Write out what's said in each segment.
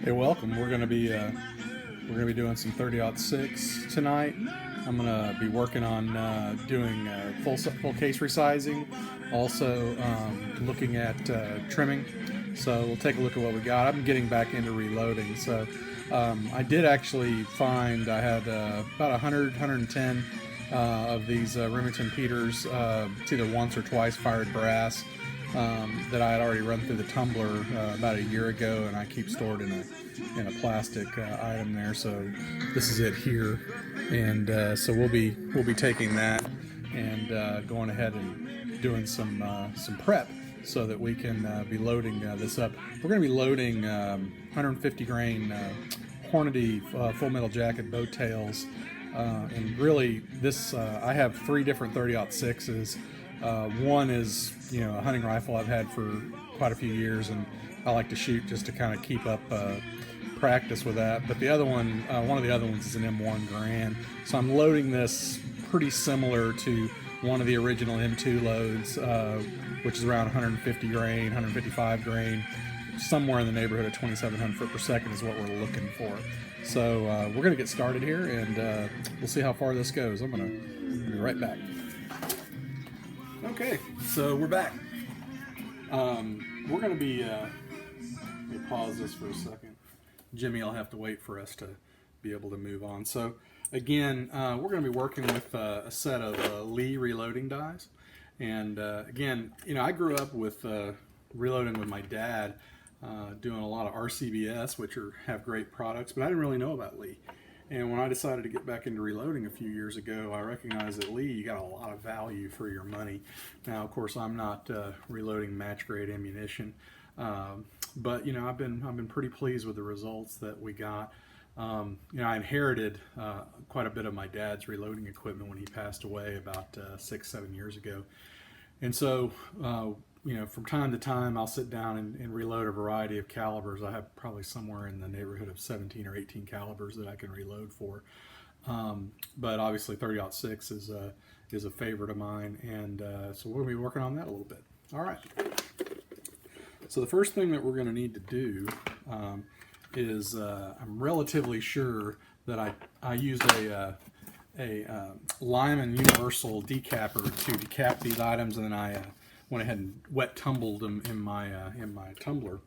Hey, welcome. We're gonna be doing some 30-06 tonight. I'm gonna be working on doing full case resizing, also looking at trimming. So we'll take a look at what we got. I'm getting back into reloading. So I did actually find I had about 100, 110 of these Remington Peters. It's either once or twice fired brass. That I had already run through the tumbler about a year ago, and I keep stored in a plastic item there. So this is it here, and so we'll be taking that and going ahead and doing some prep so that we can be loading this up. We're going to be loading 150 grain Hornady full metal jacket boat tails, and really this I have 3 different 30-06s. One is, a hunting rifle I've had for quite a few years, and I like to shoot just to kind of keep up practice with that. But the other one of the other ones is an M1 Garand. So I'm loading this pretty similar to one of the original M2 loads, which is around 150 grain, 155 grain, somewhere in the neighborhood of 2,700 foot per second is what we're looking for. So we're going to get started here, and we'll see how far this goes. I'm going to be right back. Okay, so we're back. We're going to be, let me pause this for a second. Jimmy will have to wait for us to be able to move on. So again, we're going to be working with a set of Lee reloading dies. And again, I grew up with reloading with my dad, doing a lot of RCBS, which have great products, but I didn't really know about Lee. And when I decided to get back into reloading a few years ago, I recognized that Lee, you got a lot of value for your money. Now, of course, I'm not reloading match-grade ammunition, but I've been pretty pleased with the results that we got. I inherited quite a bit of my dad's reloading equipment when he passed away about 6-7 years ago, and so from time to time, I'll sit down and reload a variety of calibers. I have probably somewhere in the neighborhood of 17 or 18 calibers that I can reload for. But obviously 30-06 is a favorite of mine, and so we'll be working on that a little bit. All right. So the first thing that we're going to need to do is I'm relatively sure that I used a Lyman Universal decapper to decap these items, and then I went ahead and wet tumbled them in my tumbler.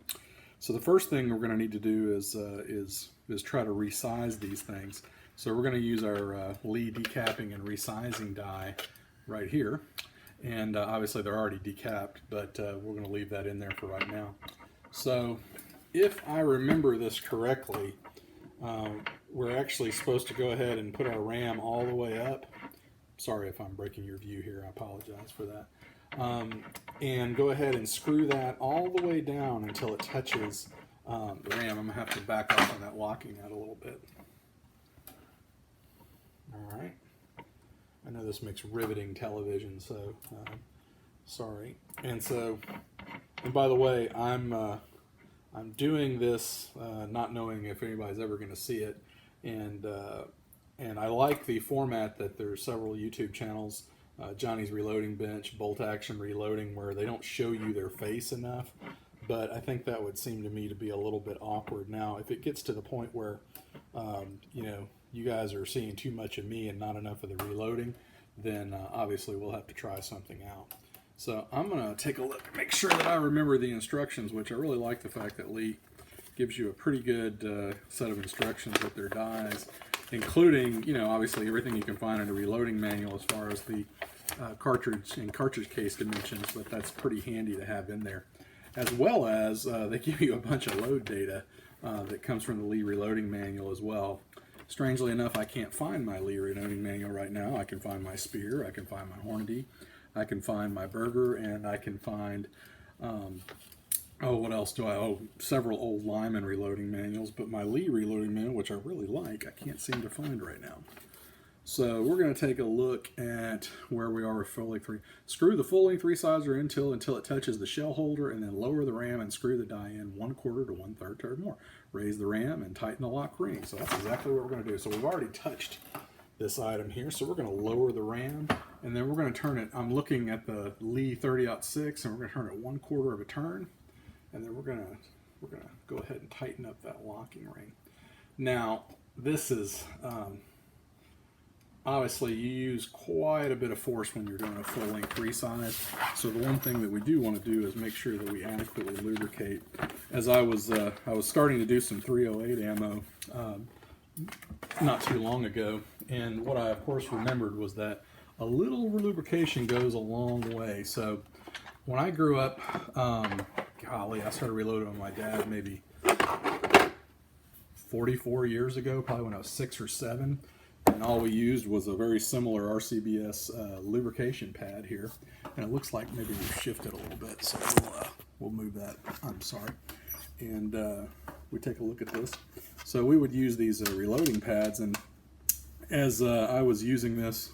So the first thing we're going to need to do is try to resize these things. So we're going to use our Lee decapping and resizing die right here, and obviously they're already decapped, but we're going to leave that in there for right now. So if I remember this correctly, we're actually supposed to go ahead and put our ram all the way up. Sorry if I'm breaking your view here, I apologize for that. And go ahead and screw that all the way down until it touches the ram. I'm going to have to back off on that locking nut a little bit. All right. I know this makes riveting television, so sorry. And by the way, I'm doing this not knowing if anybody's ever going to see it, and I like the format that there's several YouTube channels, Johnny's Reloading Bench, Bolt Action Reloading, where they don't show you their face enough, but I think that would seem to me to be a little bit awkward. Now, if it gets to the point where, you guys are seeing too much of me and not enough of the reloading, then obviously we'll have to try something out. So I'm going to take a look, make sure that I remember the instructions, which I really like the fact that Lee gives you a pretty good set of instructions with their dies, including, obviously everything you can find in a reloading manual as far as the cartridge and cartridge case dimensions, but that's pretty handy to have in there. As well as they give you a bunch of load data that comes from the Lee reloading manual as well. Strangely enough, I can't find my Lee reloading manual right now. I can find my Spear, I can find my Hornady, I can find my Burger, and I can find what else do I? Oh, several old Lyman reloading manuals, but my Lee reloading manual, which I really like, I can't seem to find right now. So we're going to take a look at where we are with full-length 3. Screw the full-length resizer until it touches the shell holder, and then lower the ram and screw the die in 1/4 to 1/3 turn more. Raise the ram and tighten the lock ring. So that's exactly what we're going to do. So we've already touched this item here, so we're going to lower the ram, and then we're going to turn it. I'm looking at the Lee 30-06, and we're going to turn it 1/4 of a turn, and then we're going to we're going to go ahead and tighten up that locking ring. Now, this is obviously you use quite a bit of force when you're doing a full length resize. So the one thing that we do want to do is make sure that we adequately lubricate. As I was starting to do some 308 ammo not too long ago, and what I of course remembered was that a little lubrication goes a long way. So when I grew up, golly, I started reloading with my dad maybe 44 years ago, probably when I was 6 or 7. And all we used was a very similar RCBS lubrication pad here. And it looks like maybe we've shifted a little bit, so we'll move that. I'm sorry. And we take a look at this. So we would use these reloading pads, and as I was using this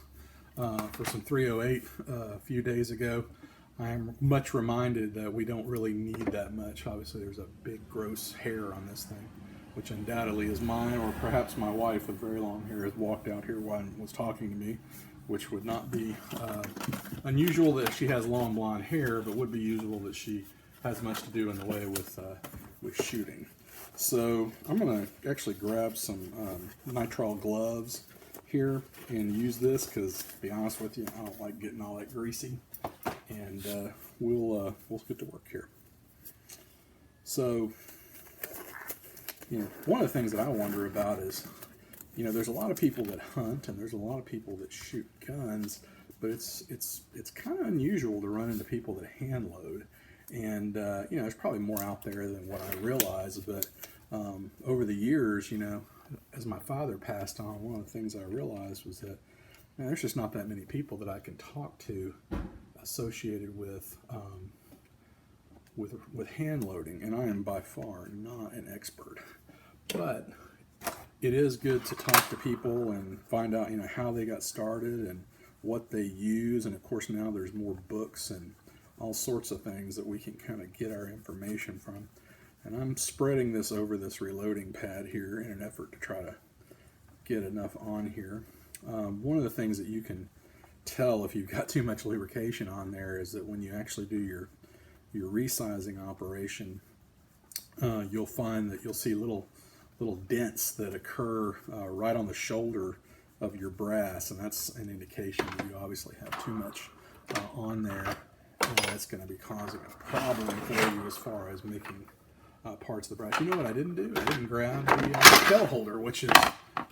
for some 308 a few days ago, I'm much reminded that we don't really need that much. Obviously there's a big gross hair on this thing, which undoubtedly is mine, or perhaps my wife with very long hair has walked out here while was talking to me, which would not be unusual that she has long blonde hair, but would be usual that she has much to do in the way with shooting. So I'm going to actually grab some nitrile gloves here and use this, because to be honest with you, I don't like getting all that greasy, and we'll get to work here. So, you know, one of the things that I wonder about is, you know, there's a lot of people that hunt and there's a lot of people that shoot guns, but it's kind of unusual to run into people that hand load. And you know, there's probably more out there than what I realize, but over the years, you know, as my father passed on, one of the things I realized was that, man, there's just not that many people that I can talk to associated with hand loading, and I am by far not an expert. But it is good to talk to people and find out, you know, how they got started and what they use. And of course now there's more books and all sorts of things that we can kind of get our information from. And I'm spreading this over this reloading pad here in an effort to try to get enough on here. One of the things that you can tell if you've got too much lubrication on there is that when you actually do your resizing operation, you'll find that you'll see little dents that occur right on the shoulder of your brass, and that's an indication that you obviously have too much on there, and that's going to be causing a problem for you as far as making parts of the brass. You know what I didn't do? I didn't grab the shell holder, which is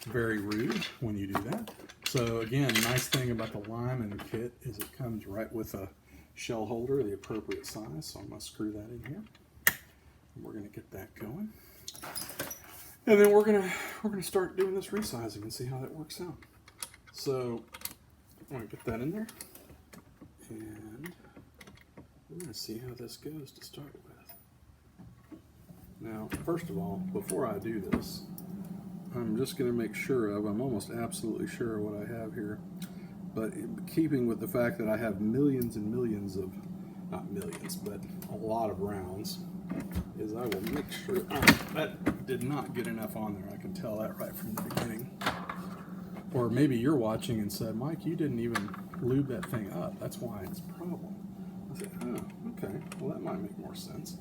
very rude when you do that. So again, nice thing about the Lyman kit is it comes right with a shell holder, the appropriate size. So I'm going to screw that in here. And we're going to get that going. And then we're gonna start doing this resizing and see how that works out. So I'm gonna get that in there, and we're gonna see how this goes to start with. Now, first of all, before I do this, I'm just gonna make sure I'm almost absolutely sure what I have here, but in keeping with the fact that I have millions and millions of, not millions, but a lot of rounds, is I will make sure that did not get enough on there. I can tell that right from the beginning. Or maybe you're watching and said, Mike, you didn't even lube that thing up. That's why it's a problem. I said, oh, okay. Well, that might make more sense.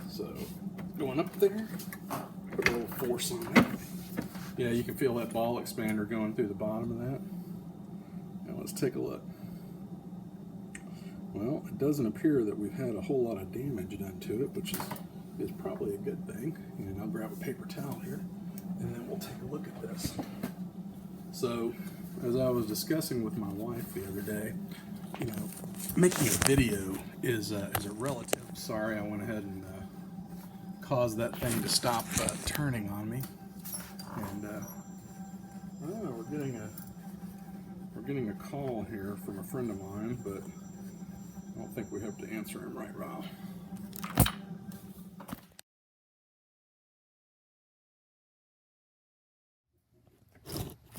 So going up there, put a little force on it. Yeah, you can feel that ball expander going through the bottom of that. Now let's take a look. Well, it doesn't appear that we've had a whole lot of damage done to it, which is probably a good thing. And I'll grab a paper towel here, and then we'll take a look at this. So, as I was discussing with my wife the other day, you know, making a video is a relative. Sorry, I went ahead and caused that thing to stop turning on me. And we're getting a call here from a friend of mine, but I don't think we have to answer him right, Rob.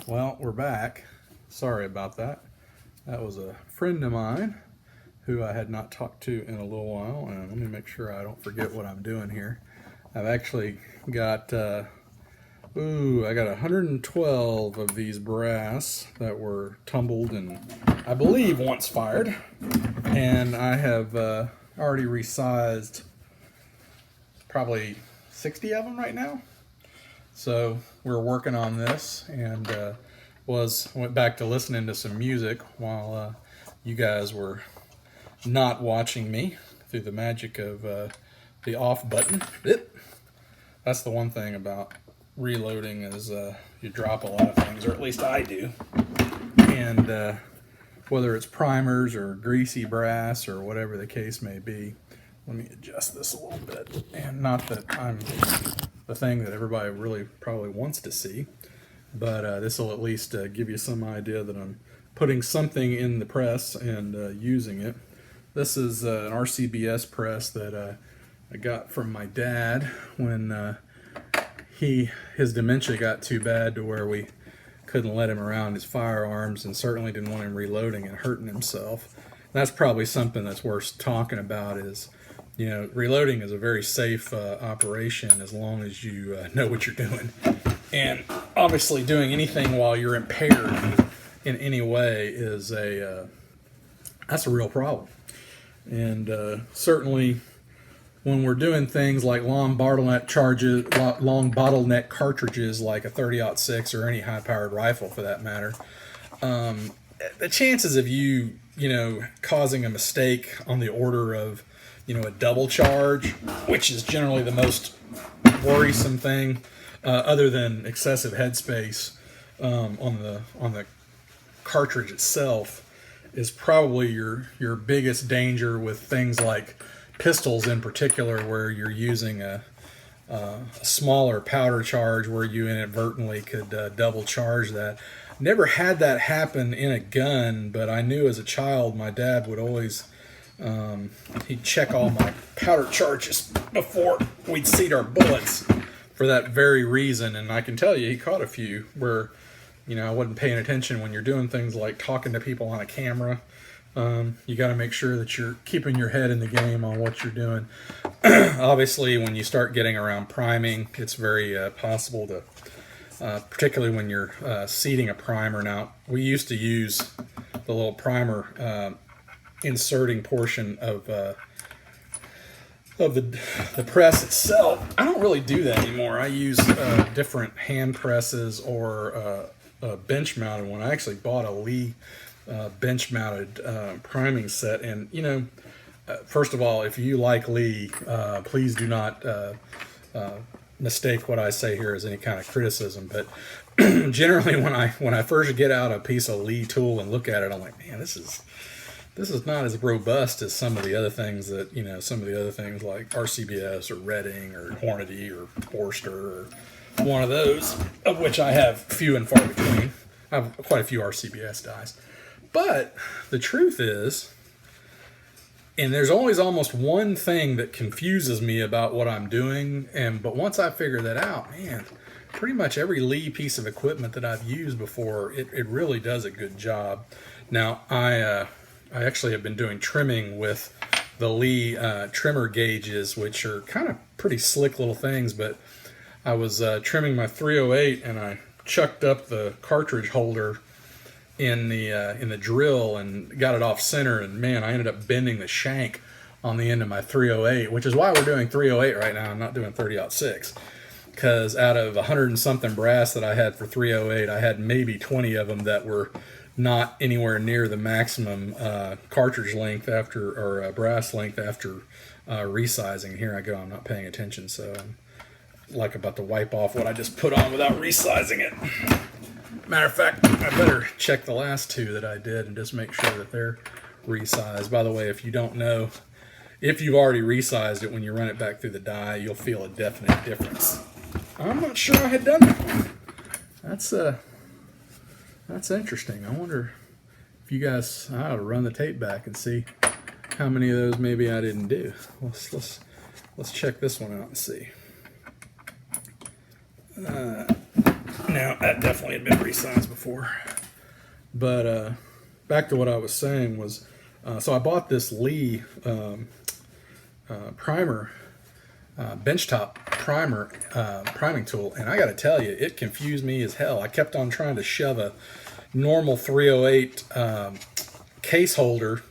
Well, we're back. Sorry about that. That was a friend of mine who I had not talked to in a little while, and let me make sure I don't forget what I'm doing here. I've actually got, I got 112 of these brass that were tumbled and I believe once fired, and I have already resized probably 60 of them right now. So we're working on this, and went back to listening to some music while you guys were not watching me through the magic of the off button. That's the one thing about reloading is you drop a lot of things, or at least I do. And whether it's primers or greasy brass or whatever the case may be, let me adjust this a little bit. And not that I'm the thing that everybody really probably wants to see, but this will at least give you some idea that I'm putting something in the press and using it. This is an RCBS press that I got from my dad when his dementia got too bad to where we couldn't let him around his firearms, and certainly didn't want him reloading and hurting himself. That's probably something that's worth talking about. Is, you know, reloading is a very safe operation as long as you know what you're doing. And obviously doing anything while you're impaired in any way is that's a real problem. And certainly when we're doing things like long bottleneck cartridges like a 30-06 or any high-powered rifle for that matter, the chances of you causing a mistake on the order of a double charge, which is generally the most worrisome thing, other than excessive headspace on the cartridge itself, is probably your biggest danger with things like pistols in particular, where you're using a smaller powder charge where you inadvertently could double charge that. Never had that happen in a gun, but I knew as a child my dad would always he'd check all my powder charges before we'd seat our bullets for that very reason. And I can tell you he caught a few where I wasn't paying attention. When you're doing things like talking to people on a camera, you got to make sure that you're keeping your head in the game on what you're doing. Obviously, when you start getting around priming, it's very possible to, particularly when you're seating a primer. Now, we used to use the little primer inserting portion of the press itself. I don't really do that anymore. I use different hand presses or a bench-mounted one. I actually bought a Lee bench-mounted priming set, and first of all, if you like Lee, please do not mistake what I say here as any kind of criticism. But generally, when I first get out a piece of Lee tool and look at it, I'm like, man, this is not as robust as some of the other things that some of the other things like RCBS or Redding or Hornady or Forster or one of those, of which I have few and far between. I have quite a few RCBS dies. But the truth is, and there's always almost one thing that confuses me about what I'm doing, but once I figure that out, man, pretty much every Lee piece of equipment that I've used before, it really does a good job. Now, I actually have been doing trimming with the Lee trimmer gauges, which are kind of pretty slick little things, but I was trimming my 308 and I chucked up the cartridge holder in the drill and got it off center, and man, I ended up bending the shank on the end of my 308, which is why we're doing 308 right now. I'm not doing 30-06, because out of 100 and something brass that I had for 308, I had maybe 20 of them that were not anywhere near the maximum cartridge length or brass length after resizing. Here I go, I'm not paying attention, so I'm like about to wipe off what I just put on without resizing it. Matter of fact, I better check the last two that I did and just make sure that they're resized. By the way, if you don't know, if you've already resized it, when you run it back through the die, you'll feel a definite difference. I'm not sure I had done that. That's interesting. I wonder if you guys, I ought to run the tape back and see how many of those maybe I didn't do. Let's check this one out and see. Now, that definitely had been resized before. But back to what I was saying was, so I bought this Lee primer, benchtop primer priming tool, and I got to tell you, it confused me as hell. I kept on trying to shove a normal 308 case holder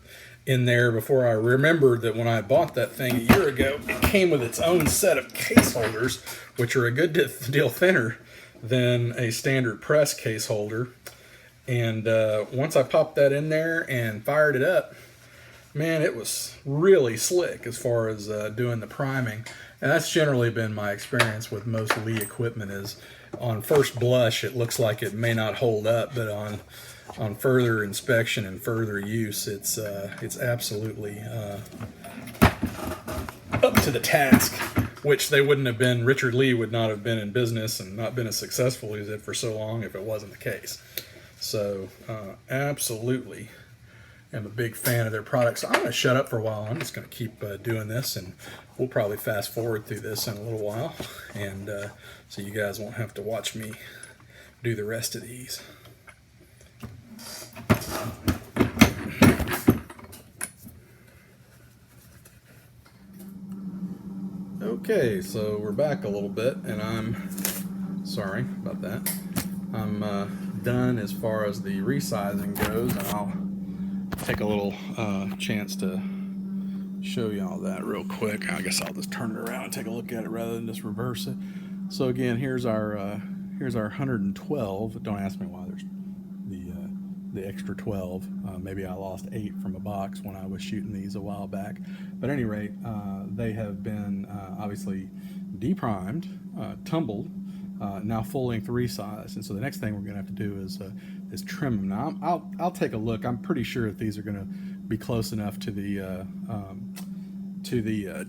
in there before I remembered that when I bought that thing a year ago, it came with its own set of case holders, which are a good deal thinner than a standard press case holder. And once I popped that in there and fired it up, man, it was really slick as far as doing the priming. And that's generally been my experience with most Lee equipment is on first blush, it looks like it may not hold up, but on further inspection and further use, it's absolutely up to the task, which they wouldn't have been. Richard Lee would not have been in business and not been as successful as he did for so long if it wasn't the case. So absolutely am a big fan of their products. So I'm going to shut up for a while. I'm just going to keep doing this, and we'll probably fast forward through this in a little while, and so you guys won't have to watch me do the rest of these. Okay, so we're back a little bit, and I'm sorry about that. I'm done as far as the resizing goes, and I'll take a little chance to show you all that real quick. I guess I'll just turn it around and take a look at it rather than just reverse it. So again, here's our 112. Don't ask me why there's the extra 12. Maybe I lost 8 from a box when I was shooting these a while back. But at any rate, they have been obviously deprimed, tumbled, now full length resized. And so the next thing we're going to have to do is trim them. Now I'll take a look. I'm pretty sure that these are going to be close enough to the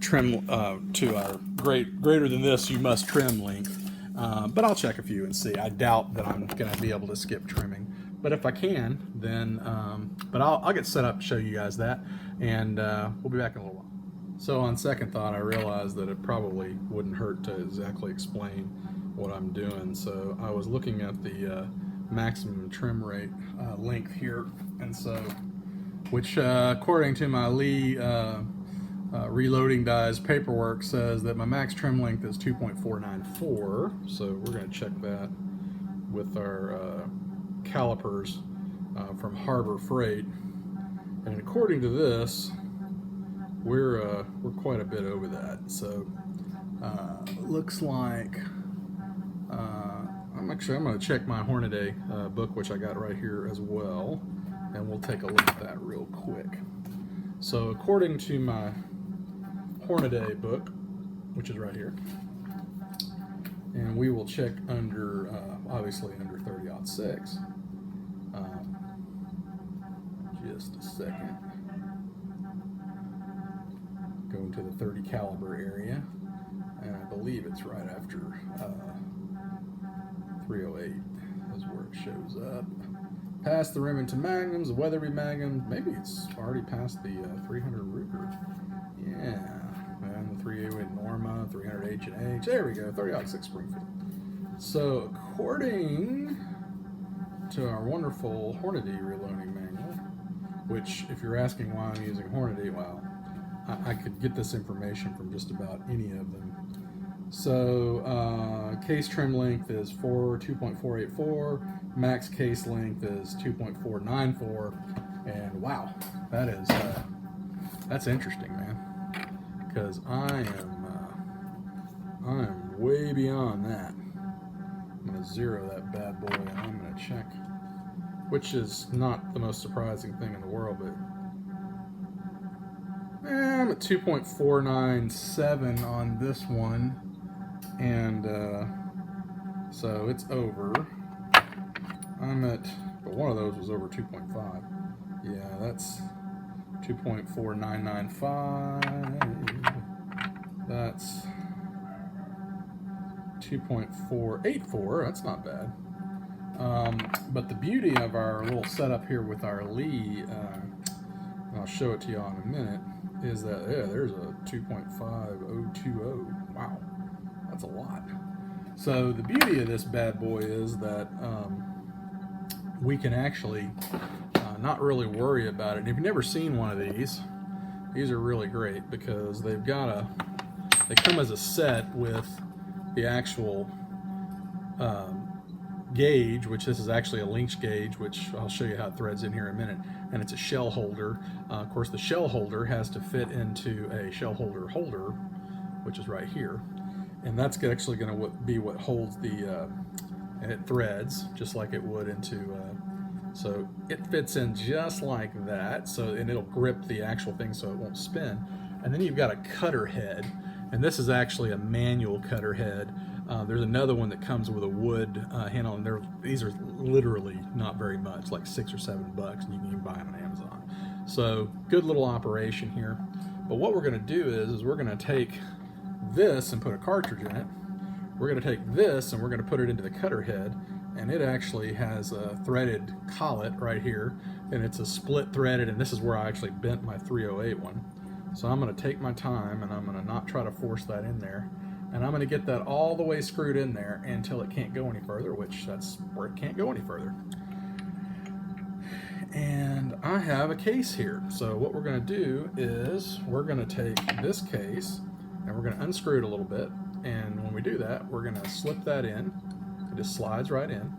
trim to our greater than this you must trim length. But I'll check a few and see. I doubt that I'm going to be able to skip trimming. But if I can, then, but I'll get set up to show you guys that, and we'll be back in a little while. So on second thought, I realized that it probably wouldn't hurt to exactly explain what I'm doing. So I was looking at the maximum trim rate length here, and so, which according to my Lee reloading dies paperwork says that my max trim length is 2.494. So we're going to check that with our calipers from Harbor Freight, and according to this, we're quite a bit over that. So looks like I'm going to check my Hornady book, which I got right here as well, and we'll take a look at that real quick. So according to my Hornady book, which is right here, and we will check under obviously under 30-06. Just a second. Going to the 30 caliber area, and I believe it's right after 308 is where it shows up. Past the Remington Magnums, the Weatherby Magnum. Maybe it's already past the 300 Ruger. Yeah, and the 308 Norma, 300 H&H. There we go, 30-06 Springfield. So according to our wonderful Hornady reloading manual, which if you're asking why I'm using Hornady, well, I could get this information from just about any of them. So case trim length is 2.484, max case length is 2.494, and wow, that's interesting, man, because I am way beyond that. I'm going to zero that bad boy, and I'm going to check, which is not the most surprising thing in the world, but I'm at 2.497 on this one, and so it's over. I'm at, but one of those was over 2.5. Yeah, that's 2.4995. That's 2.484. That's not bad. But the beauty of our little setup here with our Lee, I'll show it to you all in a minute, is that there's a 2.5020. Wow, that's a lot. So the beauty of this bad boy is that we can actually not really worry about it. And if you've never seen one of these are really great because they come as a set with the actual gauge, which this is actually a lynch gauge, which I'll show you how it threads in here in a minute, and it's a shell holder. Of course, the shell holder has to fit into a shell holder, which is right here, and that's actually going to be what holds the, and it threads just like it would into, so it fits in just like that, so, and it'll grip the actual thing so it won't spin. And then you've got a cutter head, and this is actually a manual cutter head. There's another one that comes with a wood handle, and these are literally not very much, like $6 or $7, and you can even buy them on Amazon. So good little operation here. But what we're going to do is we're going to take this and put a cartridge in it. We're going to take this and we're going to put it into the cutter head, and it actually has a threaded collet right here, and it's a split threaded, and this is where I actually bent my 308 one. So I'm going to take my time and I'm going to not try to force that in there, and I'm going to get that all the way screwed in there until it can't go any further, which that's where it can't go any further. And I have a case here. So what we're going to do is we're going to take this case and we're going to unscrew it a little bit, and when we do that, we're going to slip that in. It just slides right in,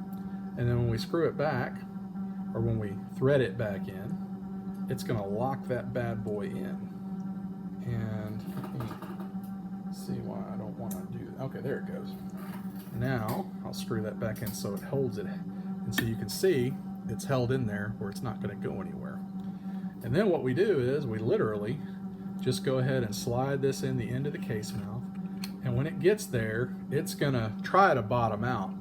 and then when we screw it back, or when we thread it back in, it's going to lock that bad boy in. And let me see why I don't want to do that. Okay, there it goes. Now I'll screw that back in so it holds it, and so you can see it's held in there where it's not going to go anywhere. And then what we do is we literally just go ahead and slide this in the end of the case mouth, and when it gets there, it's going to try to bottom out.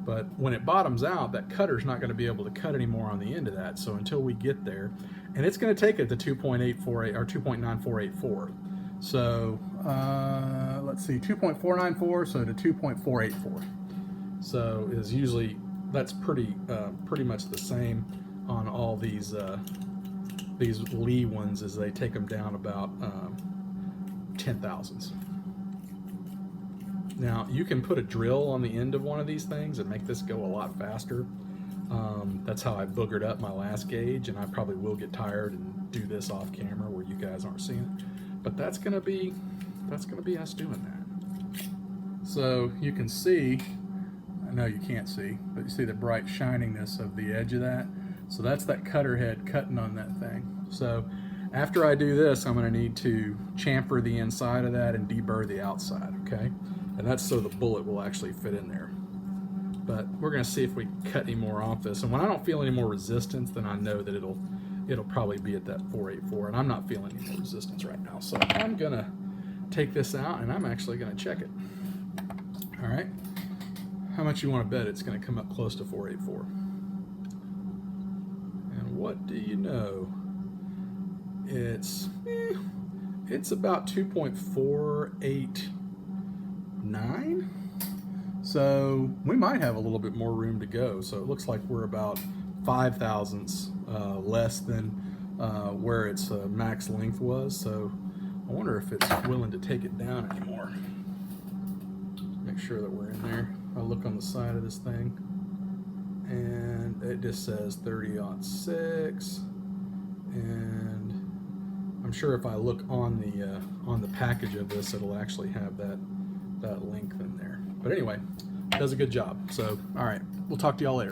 But when it bottoms out, that cutter's not going to be able to cut anymore on the end of that. So until we get there, and it's going to take it to 2.848 or 2.9484. So let's see, 2.494, so to 2.484. So is usually, that's pretty much the same on all these Lee ones, as they take them down about 10,000ths. Now you can put a drill on the end of one of these things and make this go a lot faster. That's how I boogered up my last gauge, and I probably will get tired and do this off camera where you guys aren't seeing it. But that's gonna be us doing that. So you can see, I know you can't see, but you see the bright shininess of the edge of that. So that's that cutter head cutting on that thing. So after I do this, I'm going to need to chamfer the inside of that and deburr the outside, okay? And that's so the bullet will actually fit in there. But we're going to see if we can cut any more off this. And when I don't feel any more resistance, then I know that it'll probably be at that 484, and I'm not feeling any more resistance right now. So I'm going to take this out, and I'm actually going to check it. All right. How much you want to bet it's going to come up close to 484? And what do you know? It's about 2.489. So we might have a little bit more room to go. So it looks like we're about 0.005 less than where its max length was. So I wonder if it's willing to take it down anymore. Make sure that we're in there. I'll look on the side of this thing, and it just says 30-06, and I'm sure if I look on the package of this, it'll actually have that length in there. But anyway, it does a good job. So all right, we'll talk to y'all later.